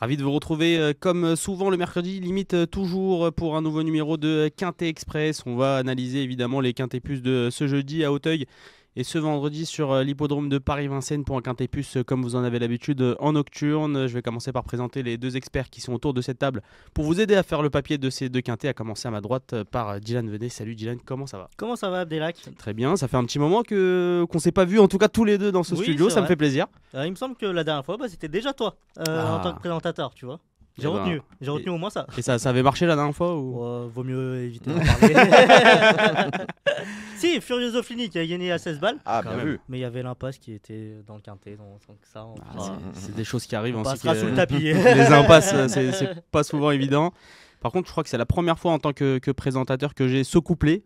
Ravi de vous retrouver comme souvent le mercredi, limite toujours pour un nouveau numéro de Quintet Express. On va analyser évidemment les Quintet Plus de ce jeudi à Auteuil et ce vendredi sur l'hippodrome de Paris-Vincennes pour un Quintet Plus comme vous en avez l'habitude en nocturne. Je vais commencer par présenter les deux experts qui sont autour de cette table pour vous aider à faire le papier de ces deux Quintets. À commencer à ma droite par Dylan Venet. Salut Dylan, comment ça va? Comment ça va Abdelak? Très bien, ça fait un petit moment qu'on ne s'est pas vu, en tout cas tous les deux dans ce Oui, studio, c'est ça me vrai. fait plaisir. Il me semble que la dernière fois, c'était déjà toi en tant que présentateur, tu vois. J'ai Eh ben, retenu, j'ai retenu au moins ça. Et ça avait marché la dernière fois ou... Vaut mieux éviter d'en parler. Si, Furioso Flini qui a gagné à 16 balles. Ah, Quand bien même. vu. Mais il y avait l'impasse qui était dans le quintet, donc ça, on C'est des choses qui arrivent ainsi passera que sous le tapis. les impasses, c'est pas souvent évident. Par contre, je crois que c'est la première fois en tant que présentateur que j'ai ce couplet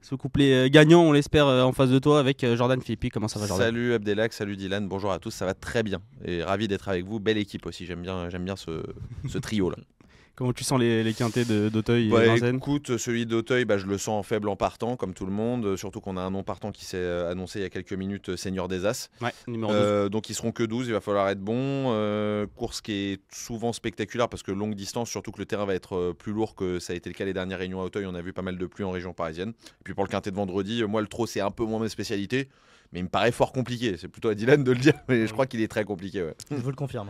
gagnant, on l'espère, en face de toi avec Jordan Philippi. Comment ça va, Jordan? Salut Abdelak, salut Dylan, bonjour à tous, ça va très bien. Et ravi d'être avec vous, belle équipe aussi, j'aime bien ce trio-là. Comment tu sens les quintets d'Auteuil et Bah, Vincennes? écoute, celui d'Auteuil, je le sens en faible en partant, comme tout le monde. Surtout qu'on a un non partant qui s'est annoncé il y a quelques minutes, Seigneur des As. Ouais, numéro 12. Donc ils seront que 12, il va falloir être bon. Course qui est souvent spectaculaire parce que longue distance, surtout que le terrain va être plus lourd que ça a été le cas les dernières réunions à Auteuil. On a vu pas mal de pluie en région parisienne. Et puis pour le quintet de vendredi, moi le trot c'est un peu moins ma spécialité. Mais il me paraît fort compliqué. C'est plutôt à Dylan de le dire, mais je crois qu'il est très compliqué. Ouais. Je vous le confirme.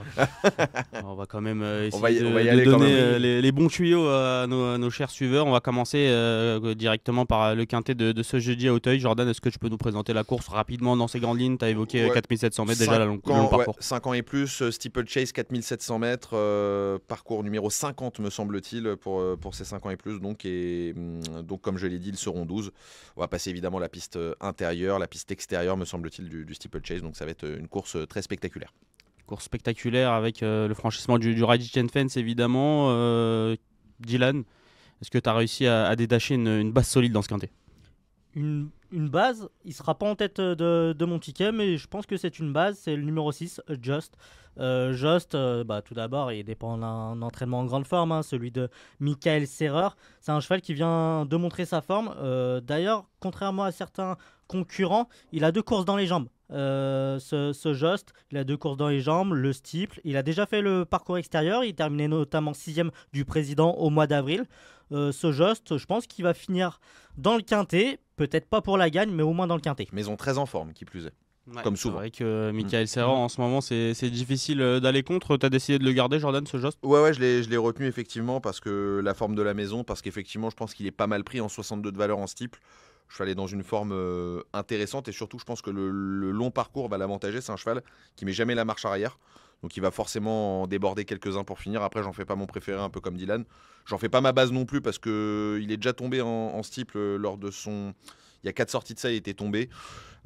On va quand même essayer on va y de aller quand donner même. les bons tuyaux à nos chers suiveurs. On va commencer directement par le quintet de ce jeudi à Auteuil. Jordan, est-ce que tu peux nous présenter la course rapidement dans ses grandes lignes? Tu as évoqué Ouais. 4700 mètres déjà, le long parcours. 5 ans et plus, Steeplechase 4700 mètres, parcours numéro 50 me semble-t-il pour ces 5 ans et plus. Donc comme je l'ai dit, ils seront 12. On va passer évidemment la piste intérieure, la piste extérieure me semble-t-il du Steeplechase. Donc ça va être une course très spectaculaire. Course spectaculaire avec le franchissement du Ride Chain Fence évidemment. Dylan, est-ce que tu as réussi à détacher une base solide dans ce quintet? Une base, il sera pas en tête de mon ticket, mais je pense que c'est une base, c'est le numéro 6, Just. Tout d'abord, il dépend d'un entraînement en grande forme, celui de Michael Serrer. C'est un cheval qui vient de montrer sa forme. D'ailleurs, contrairement à certains concurrents, il a 2 courses dans les jambes. Ce Just, il a 2 courses dans les jambes, le steeple. Il a déjà fait le parcours extérieur, il terminait notamment 6e du président au mois d'avril. Ce Just, je pense qu'il va finir dans le quintet, peut-être pas pour la gagne, mais au moins dans le quintet. Maison très en forme, qui plus est. Comme souvent. C'est vrai que Michael Serra en ce moment c'est difficile d'aller contre. Tu as décidé de le garder, Jordan, ce Just? Ouais, je l'ai retenu effectivement parce que la forme de la maison, parce qu'effectivement je pense qu'il est pas mal pris en 62 de valeur en steeple. Je suis allé dans une forme intéressante et surtout je pense que le long parcours va l'avantager. C'est un cheval qui met jamais la marche arrière. Donc il va forcément en déborder quelques-uns pour finir. Après, j'en fais pas mon préféré, un peu comme Dylan. J'en fais pas ma base non plus parce qu'il est déjà tombé en steeple lors de son... Il y a 4 sorties de ça, il était tombé.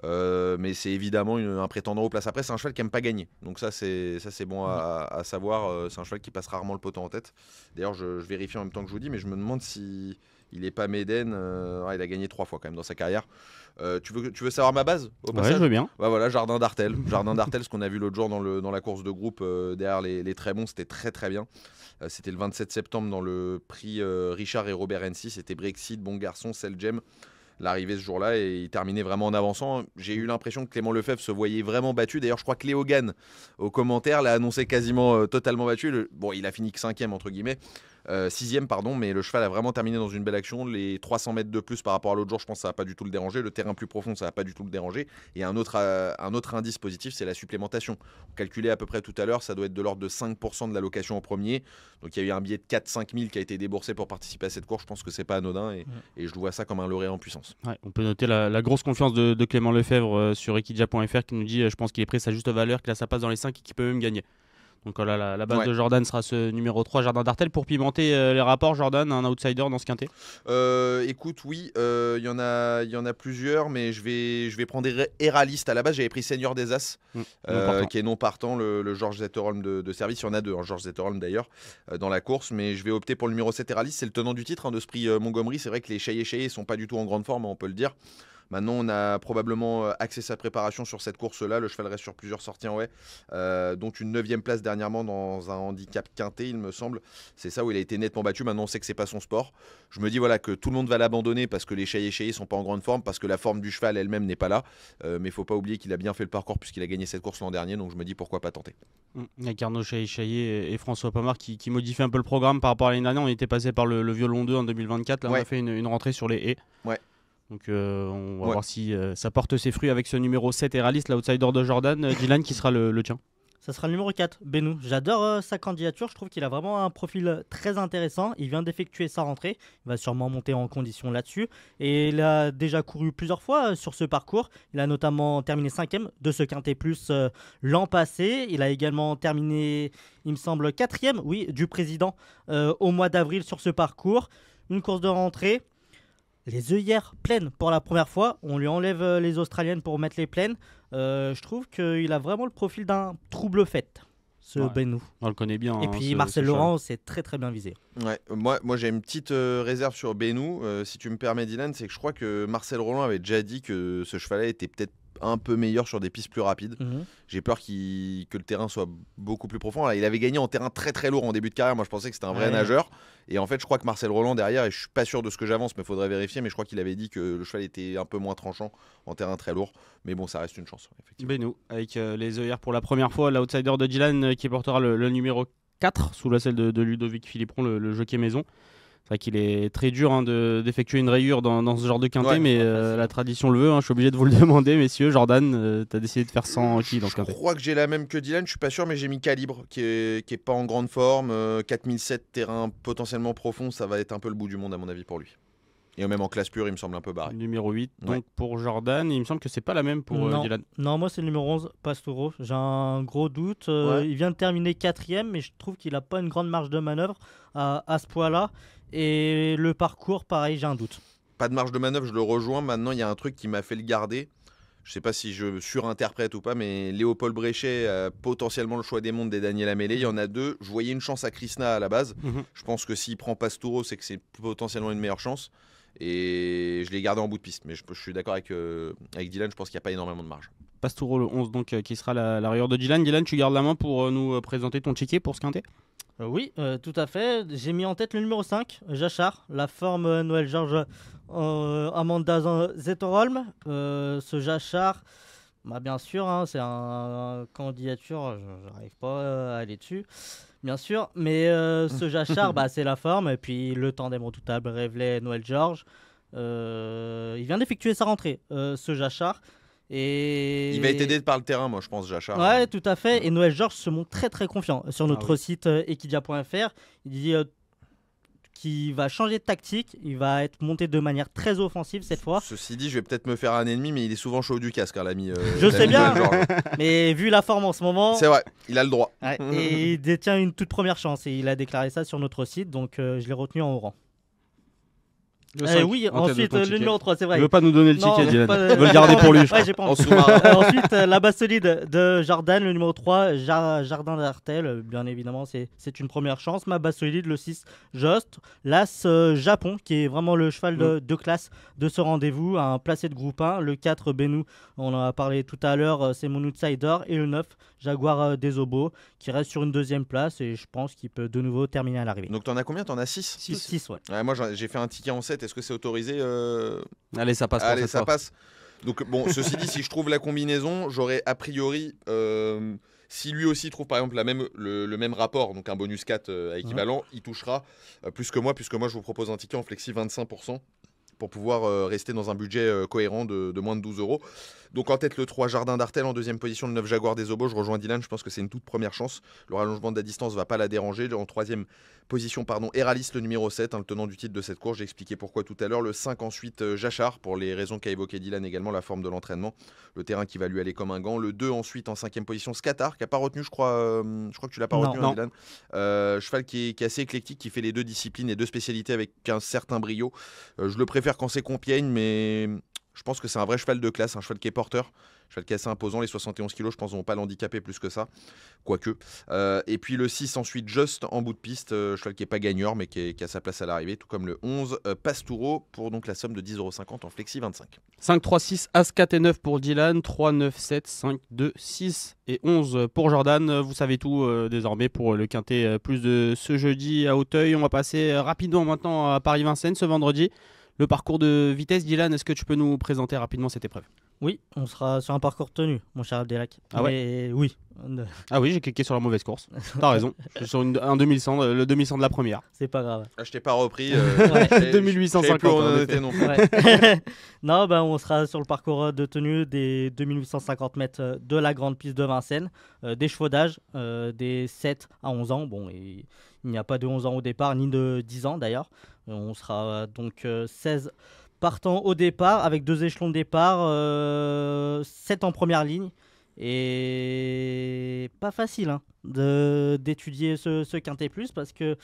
Mais c'est évidemment un prétendant aux places. Après, c'est un cheval qui aime pas gagner. Donc ça, c'est bon à savoir. C'est un cheval qui passe rarement le poteau en tête. D'ailleurs, je vérifie en même temps que je vous dis, mais je me demande si... Il est pas Méden, il a gagné 3 fois quand même dans sa carrière. Tu veux savoir ma base au Ouais, passage? je veux bien. Bah voilà, Jardin d'Artel. Jardin d'Artel, ce qu'on a vu l'autre jour dans la course de groupe derrière les très bons, c'était très très bien. C'était le 27 septembre dans le prix Richard et Robert Hensi. C'était Brexit, Bon Garçon, Selgem. L'arrivée ce jour-là et il terminait vraiment en avançant. J'ai eu l'impression que Clément Lefebvre se voyait vraiment battu. D'ailleurs, je crois que Léo Gann, au commentaire, l'a annoncé quasiment totalement battu. Bon, il a fini que 5e, entre guillemets. 6e, pardon, mais le cheval a vraiment terminé dans une belle action. Les 300 mètres de plus par rapport à l'autre jour, je pense que ça va pas du tout le déranger. Le terrain plus profond, ça va pas du tout le déranger. Et un autre indice positif, c'est la supplémentation. On calculait à peu près tout à l'heure, ça doit être de l'ordre de 5% de l'allocation en premier. Donc il y a eu un billet de 4-5 000 qui a été déboursé pour participer à cette course. Je pense que c'est pas anodin et je vois ça comme un lauréat en puissance. Ouais, on peut noter la grosse confiance de Clément Lefebvre sur Equidia.fr qui nous dit je pense qu'il est pris à sa juste valeur, qu'il a sa place dans les 5 et qu'il peut même gagner. Donc voilà, la base de Jordan sera ce numéro 3, Jardin d'Artel. Pour pimenter les rapports, Jordan, un outsider dans ce quintet? Écoute, oui, il y en a plusieurs, mais je vais prendre Héraliste. À la base, j'avais pris Seigneur des As, qui est non partant, le Georges Zetterholm de service. Il y en a 2, Georges Zetterholm d'ailleurs, dans la course, mais je vais opter pour le numéro 7, Héraliste. C'est le tenant du titre de ce prix Montgomery. C'est vrai que les Chaillé ne sont pas du tout en grande forme, on peut le dire. Maintenant, on a probablement axé sa préparation sur cette course-là. Le cheval reste sur plusieurs sorties en haie, dont une 9e place dernièrement dans un handicap quinté, il me semble. C'est ça où il a été nettement battu. Maintenant, on sait que c'est pas son sport. Je me dis voilà que tout le monde va l'abandonner parce que les Chaillé sont pas en grande forme, parce que la forme du cheval elle-même n'est pas là. Mais il faut pas oublier qu'il a bien fait le parcours puisqu'il a gagné cette course l'an dernier. Donc je me dis pourquoi pas tenter. Avec Arnaud Chaillé et François Pomar qui modifient un peu le programme par rapport à l'année dernière. On était passé par le Violon 2 en 2024. Là, on a fait une rentrée sur les haies. Ouais. Donc on va voir si ça porte ses fruits avec ce numéro 7 et Realist, l'outsider de Jordan. Dylan, qui sera le tien? Ça sera le numéro 4, Benou. J'adore sa candidature, je trouve qu'il a vraiment un profil très intéressant. Il vient d'effectuer sa rentrée, il va sûrement monter en condition là-dessus. Et il a déjà couru plusieurs fois sur ce parcours. Il a notamment terminé 5e de ce Quintet Plus l'an passé. Il a également terminé, il me semble, 4e, oui, du président au mois d'avril sur ce parcours. Une course de rentrée. Les œillères pleines pour la première fois. On lui enlève les Australiennes pour mettre les pleines. Je trouve qu'il a vraiment le profil d'un trouble fête, ce Benou. On le connaît bien. Et puis Marcel Laurent, c'est très très bien visé. Ouais, moi j'ai une petite réserve sur Benou. Si tu me permets, Dylan, c'est que je crois que Marcel Roland avait déjà dit que ce cheval-là était peut-être un peu meilleur sur des pistes plus rapides. J'ai peur que le terrain soit beaucoup plus profond. Là, il avait gagné en terrain très très lourd en début de carrière. Moi je pensais que c'était un vrai nageur. Et en fait je crois que Marcel Roland derrière, et je suis pas sûr de ce que j'avance mais il faudrait vérifier, mais je crois qu'il avait dit que le cheval était un peu moins tranchant en terrain très lourd. Mais bon, ça reste une chance. Benou avec les œillères pour la première fois, l'outsider de Dylan qui portera le numéro 4 sous la selle de Ludovic Philippon, le jockey maison. C'est vrai qu'il est très dur d'effectuer une rayure dans ce genre de quintet, mais la tradition le veut. Je suis obligé de vous le demander, messieurs. Jordan, tu as décidé de faire 100 qui dans ce quintet? Je crois que j'ai la même que Dylan, je suis pas sûr, mais j'ai mis Calibre qui est pas en grande forme. 4007, terrain potentiellement profond, ça va être un peu le bout du monde à mon avis pour lui. Et même en classe pure, il me semble un peu barré. Numéro 8, donc pour Jordan, il me semble que c'est pas la même pour Dylan. Non, moi c'est le numéro 11, Pastoureau. J'ai un gros doute. Il vient de terminer 4e, mais je trouve qu'il a pas une grande marge de manœuvre à ce poids-là. Et le parcours, pareil, j'ai un doute. Pas de marge de manœuvre, je le rejoins. Maintenant, il y a un truc qui m'a fait le garder. Je sais pas si je surinterprète ou pas, mais Léopold Bréchet, potentiellement le choix des mondes des Daniel Amélé. Il y en a deux. Je voyais une chance à Krishna à la base. Je pense que s'il prend Pastoureau, c'est que c'est potentiellement une meilleure chance. Et je l'ai gardé en bout de piste. Mais je suis d'accord avec Dylan, je pense qu'il n'y a pas énormément de marge. Pastoureau, le 11, donc, qui sera la rayure de Dylan. Dylan, tu gardes la main pour nous présenter ton ticket pour ce quintet? Oui, tout à fait. J'ai mis en tête le numéro 5, Jachar, la forme Noël Georges Amanda Zetterholm. Ce Jachar, bien sûr, c'est une candidature, je n'arrive pas à aller dessus, bien sûr. Mais ce Jachar, c'est la forme. Et puis le tandem redoutable, Révelet, Noël Georges. Il vient d'effectuer sa rentrée, ce Jachar. Et... il va être aidé par le terrain, moi je pense, Jachar. Ouais, tout à fait. Et Noël Georges se montre très très confiant sur notre site equidia.fr. Il dit qu'il va changer de tactique. Il va être monté de manière très offensive cette fois. Ceci dit, je vais peut-être me faire un ennemi, mais il est souvent chaud du casque, l'ami. Je sais bien, mais vu la forme en ce moment. C'est vrai, il a le droit. Ouais, et il détient une toute première chance. Et il a déclaré ça sur notre site, donc je l'ai retenu en haut rang. Oui, ensuite le numéro 3, c'est vrai. Il veut pas nous donner le ticket, Dylan. Il veut le garder pour lui, je crois. J'ai pas ensuite, la base solide de Jordan, le numéro 3, Jardin d'Artel. Bien évidemment, c'est une première chance. Ma base solide, le 6, Jost. L'As Japon, qui est vraiment le cheval de classe de ce rendez-vous. Un placé de groupe 1. Le 4, Benou, on en a parlé tout à l'heure, c'est mon outsider. Et le 9, Jaguar des Obos, qui reste sur une deuxième place. Et je pense qu'il peut de nouveau terminer à l'arrivée. Donc t'en as combien? T'en as 6? 6, ouais. Moi j'ai fait un ticket en 7. Est-ce que c'est autorisé? Allez, ça passe. Allez, ça passe. Donc bon, ceci dit, si je trouve la combinaison, j'aurais a priori, si lui aussi trouve par exemple le même rapport, donc un bonus 4 équivalent, il touchera plus que moi, puisque moi je vous propose un ticket en flexi 25%. Pour pouvoir rester dans un budget cohérent de moins de 12 €. Donc en tête le 3 Jardin d'Artel, en deuxième position le 9 Jaguar des Obos. Je rejoins Dylan, je pense que c'est une toute première chance. Le rallongement de la distance ne va pas la déranger. En troisième position, Eralis, le numéro 7, le tenant du titre de cette course. J'ai expliqué pourquoi tout à l'heure. Le 5 ensuite Jachar, pour les raisons qu'a évoqué Dylan également, la forme de l'entraînement, le terrain qui va lui aller comme un gant. Le 2 ensuite en cinquième position Scatar, qui n'a pas retenu, je crois que tu l'as pas retenu, Dylan. Cheval qui est assez éclectique, qui fait les deux disciplines et deux spécialités avec un certain brio. Je le préfère quand c'est Compiègne, mais Je pense que c'est un vrai cheval de classe, un cheval qui est porteur, un cheval qui est assez imposant. Les 71 kilos, je pense, ne vont pas l'handicaper plus que ça, quoique. Et puis le 6, ensuite, Just en bout de piste, cheval qui n'est pas gagneur, mais qui a sa place à l'arrivée, tout comme le 11, Pastoureau, pour donc la somme de 10,50 € en flexi 25. 5, 3, 6, As, 4 et 9 pour Dylan, 3, 9, 7, 5, 2, 6 et 11 pour Jordan. Vous savez tout désormais pour le quintet plus de ce jeudi à Auteuil. On va passer rapidement maintenant à Paris-Vincennes ce vendredi. Le parcours de vitesse, Dylan, est-ce que tu peux nous présenter rapidement cette épreuve? Oui, on sera sur un parcours tenu, mon cher Abdelak. Ah ouais? Oui. Ah oui, j'ai cliqué sur la mauvaise course. T'as raison. Je suis sur un 2100, le 2100 de la première. C'est pas grave. Ah, je t'ai pas repris. 2850. On en était non plus. Ouais. Non, ben, on sera sur le parcours de tenue des 2850 mètres de la grande piste de Vincennes, d'échafaudage des 7 à 11 ans. Bon, et il n'y a pas de 11 ans au départ, ni de 10 ans d'ailleurs. On sera donc 16 partants au départ, avec 2 échelons de départ, 7 en première ligne. Et pas facile hein, d'étudier ce quintet plus parce que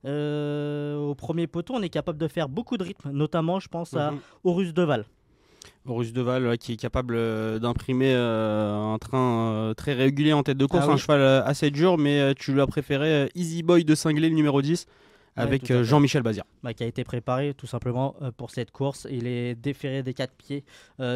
au premier poteau, on est capable de faire beaucoup de rythme, notamment je pense à Horus Deval. Horus Deval qui est capable d'imprimer un train très régulier en tête de course, un cheval assez dur, mais tu lui as préféré Easy Boy de Cinglé, le numéro 10, avec Jean-Michel Bazir. Qui a été préparé tout simplement pour cette course. Il est déféré des 4 pieds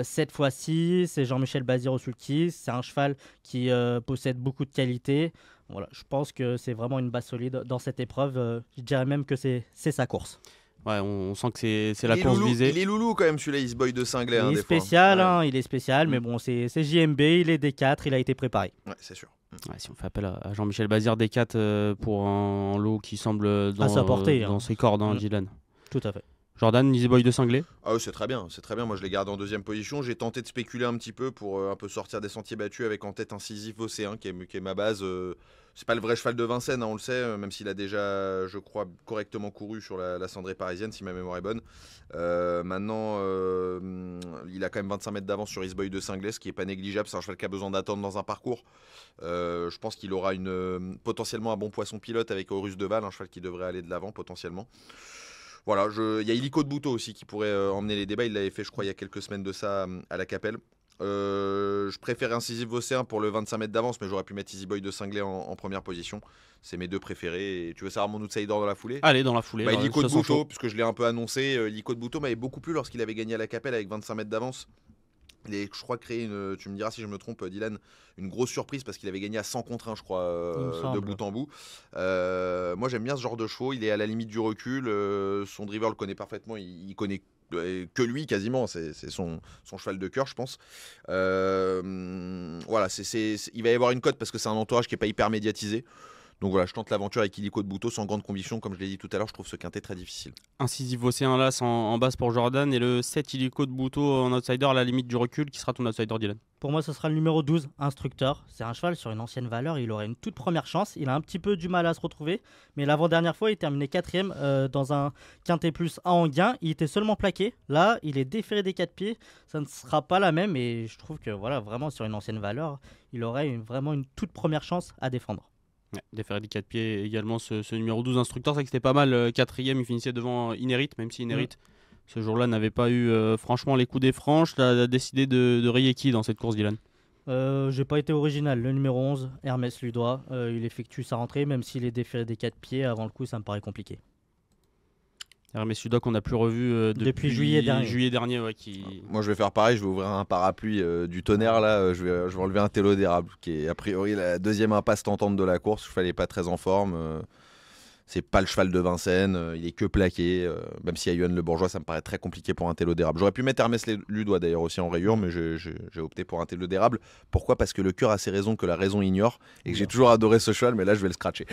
cette fois-ci. C'est Jean-Michel Bazir au sulky. C'est un cheval qui possède beaucoup de qualité. Voilà, je pense que c'est vraiment une base solide dans cette épreuve. Je dirais même que c'est sa course. Ouais, on sent que c'est la course visée. Il est loulou quand même celui-là, Easy Boy de Cinglé. Il est spécial, il est spécial, mais bon, c'est JMB, il est D4, il a été préparé. Ouais, c'est sûr. Ouais, si on fait appel à Jean-Michel Bazir, D4 pour un lot qui semble dans sa portée, dans ses cordes, Dylan. Tout à fait. Jordan, Easy Boy de Cinglé. Ah oui, c'est très bien. Moi, je l'ai gardé en deuxième position. J'ai tenté de spéculer un petit peu pour un peu sortir des sentiers battus avec en tête un Sisyphe Océan qui est ma base. C'est pas le vrai cheval de Vincennes, on le sait, même s'il a déjà, je crois, correctement couru sur la cendrée parisienne, si ma mémoire est bonne. Maintenant, il a quand même 25 mètres d'avance sur Easy Boy de Cinglé, ce qui est pas négligeable. C'est un cheval qui a besoin d'attendre dans un parcours. Je pense qu'il aura potentiellement un bon poisson pilote avec Horus Deval, un cheval qui devrait aller de l'avant potentiellement. Voilà, il y a Illico de Bouteau aussi qui pourrait emmener les débats. Il l'avait fait, je crois, il y a quelques semaines de ça à la Capelle. Je préférais un Sisyphe Océan pour le 25 mètres d'avance, mais j'aurais pu mettre Easy Boy de Cinglé en première position. C'est mes deux préférés. Et tu veux savoir mon outsider dans la foulée? Allez, dans la foulée. Illico de Bouteau, puisque je l'ai un peu annoncé. Illico de Bouteau m'avait beaucoup plu lorsqu'il avait gagné à la Capelle avec 25 mètres d'avance. Il a, je crois, créé tu me diras si je me trompe, Dylan, une grosse surprise parce qu'il avait gagné à 100 contre 1, je crois, de bout en bout. Moi, j'aime bien ce genre de chevaux. Il est à la limite du recul. Son driver le connaît parfaitement. Il connaît que lui quasiment. C'est son cheval de cœur, je pense. Voilà, il va y avoir une cote parce que c'est un entourage qui n'est pas hyper médiatisé. Donc voilà, je tente l'aventure avec Illico de Bouteau sans grande conviction. Comme je l'ai dit tout à l'heure, je trouve ce quintet très difficile. Un Sisyphe Océan là en base pour Jordan et le 7 Illico de Bouteau en outsider à la limite du recul. Qui sera ton outsider, Dylan? Pour moi, ce sera le numéro 12, Instructeur. C'est un cheval sur une ancienne valeur. Il aurait une toute première chance. Il a un petit peu du mal à se retrouver. Mais l'avant-dernière fois, il terminait 4ème dans un quintet plus à Anguin. Il était seulement plaqué. Là, il est déféré des 4 pieds. Ça ne sera pas la même. Et je trouve que voilà, vraiment sur une ancienne valeur, il aurait vraiment une toute première chance à défendre. Ouais, déféré des 4 pieds également ce numéro 12 Instructeur, c'est que c'était pas mal, 4ème, il finissait devant Inérit, même si Inérit ce jour-là n'avait pas eu franchement les coups des franches. Tu as décidé de rayer qui dans cette course, Dylan? J'ai pas été original, le numéro 11, Hermès Ludois, il effectue sa rentrée, même s'il est déféré des 4 pieds, avant le coup ça me paraît compliqué. Hermès Ludois qu'on n'a plus revu depuis juillet dernier Moi je vais faire pareil, je vais ouvrir un parapluie du tonnerre là, je vais enlever un télo d'érable qui est a priori la deuxième impasse tentante de la course. Le cheval n'est pas très en forme, c'est pas le cheval de Vincennes, il est que plaqué, même si à Yoann Le Bourgeois ça me paraît très compliqué pour un télo d'érable. J'aurais pu mettre Hermès Ludois d'ailleurs aussi en rayure, mais j'ai opté pour un télo d'érable. Pourquoi? Parce que le cœur a ses raisons que la raison ignore et que j'ai toujours adoré ce cheval, mais là je vais le scratcher.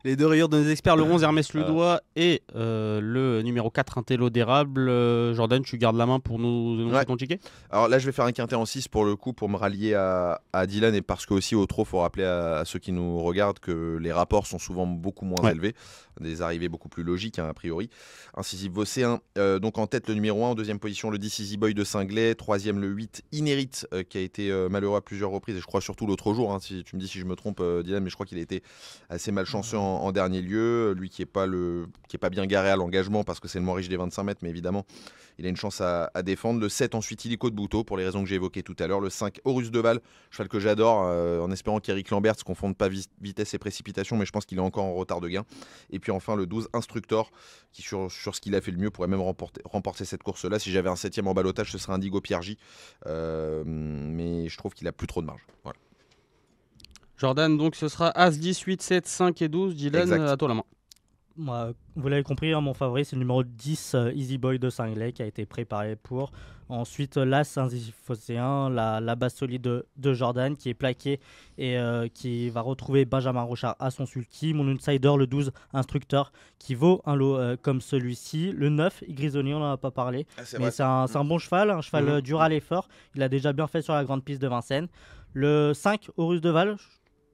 Les deux rayures de nos experts, le 11 Hermès Ludois et le numéro 4 un télo d'érable. Jordan, tu gardes la main pour nous annoncer ton ticket? Alors là je vais faire un quintet en 6 pour le coup, pour me rallier à Dylan, et parce que aussi au trot, il faut rappeler à ceux qui nous regardent que les rapports sont souvent beaucoup moins élevés, des arrivées beaucoup plus logiques a priori. Un Sisyphe Océan, donc en tête le numéro 1, en deuxième position le 10 Easy Boy de Cinglé, troisième le 8 Inérit qui a été malheureux à plusieurs reprises, et je crois surtout l'autre jour, si tu me dis si je me trompe Dylan, mais je crois qu'il a été assez malchanceux en dernier lieu. Lui qui est pas bien garé à l'engagement parce que c'est le moins riche des 25 mètres, mais évidemment, il a une chance à défendre. Le 7, ensuite, Illico de Bouteau, pour les raisons que j'ai évoquées tout à l'heure. Le 5, Horus de Val, cheval que j'adore, en espérant qu'Éric Lambert ne se confonde pas vitesse et précipitation, mais je pense qu'il est encore en retard de gain. Et puis enfin, le 12, Instructor, qui sur ce qu'il a fait le mieux pourrait même remporter cette course-là. Si j'avais un 7e en balotage, ce serait Indigo Piergi. Mais je trouve qu'il a plus trop de marge. Voilà. Jordan, donc ce sera As, 10, 8, 7, 5 et 12. Dylan, Exact. à toi la main. Moi, vous l'avez compris, hein, mon favori c'est le numéro 10, Easy Boy de Cingley, qui a été préparé pour. Ensuite, l'As Phocéen, la base solide de Jordan, qui est plaqué et qui va retrouver Benjamin Rochard à son sulky. Mon insider, le 12, Instructeur, qui vaut un lot comme celui-ci. Le 9, Grisoni, on n'en a pas parlé, mais c'est un bon cheval, un cheval dur à l'effort. Il a déjà bien fait sur la grande piste de Vincennes. Le 5, Horus de Val, je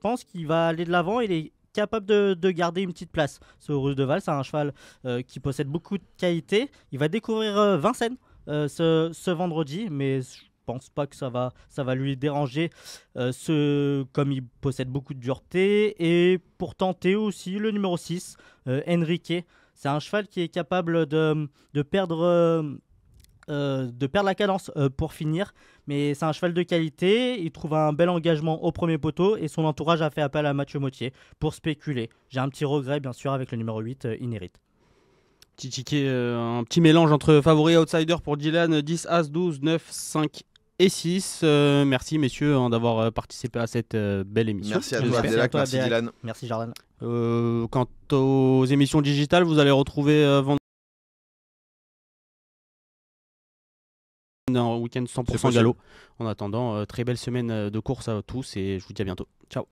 pense qu'il va aller de l'avant. Il est capable de garder une petite place. Ce Horus de Val, c'est un cheval qui possède beaucoup de qualité. Il va découvrir Vincennes ce vendredi, mais je pense pas que ça va lui déranger comme il possède beaucoup de dureté. Et pour tenter aussi le numéro 6, Enrique. C'est un cheval qui est capable de perdre la cadence pour finir, mais c'est un cheval de qualité. Il trouve un bel engagement au premier poteau et son entourage a fait appel à Mathieu Mottier pour spéculer. J'ai un petit regret bien sûr avec le numéro 8, Inérit. Petit ticket, un petit mélange entre favori et outsider pour Dylan, 10, As, 12, 9, 5 et 6. Merci messieurs d'avoir participé à cette belle émission. Merci à toi Abdelak, merci Dylan. Merci Jordan. Quant aux émissions digitales, vous allez retrouver un week-end 100% galop. En attendant, très belle semaine de course à tous et je vous dis à bientôt. Ciao.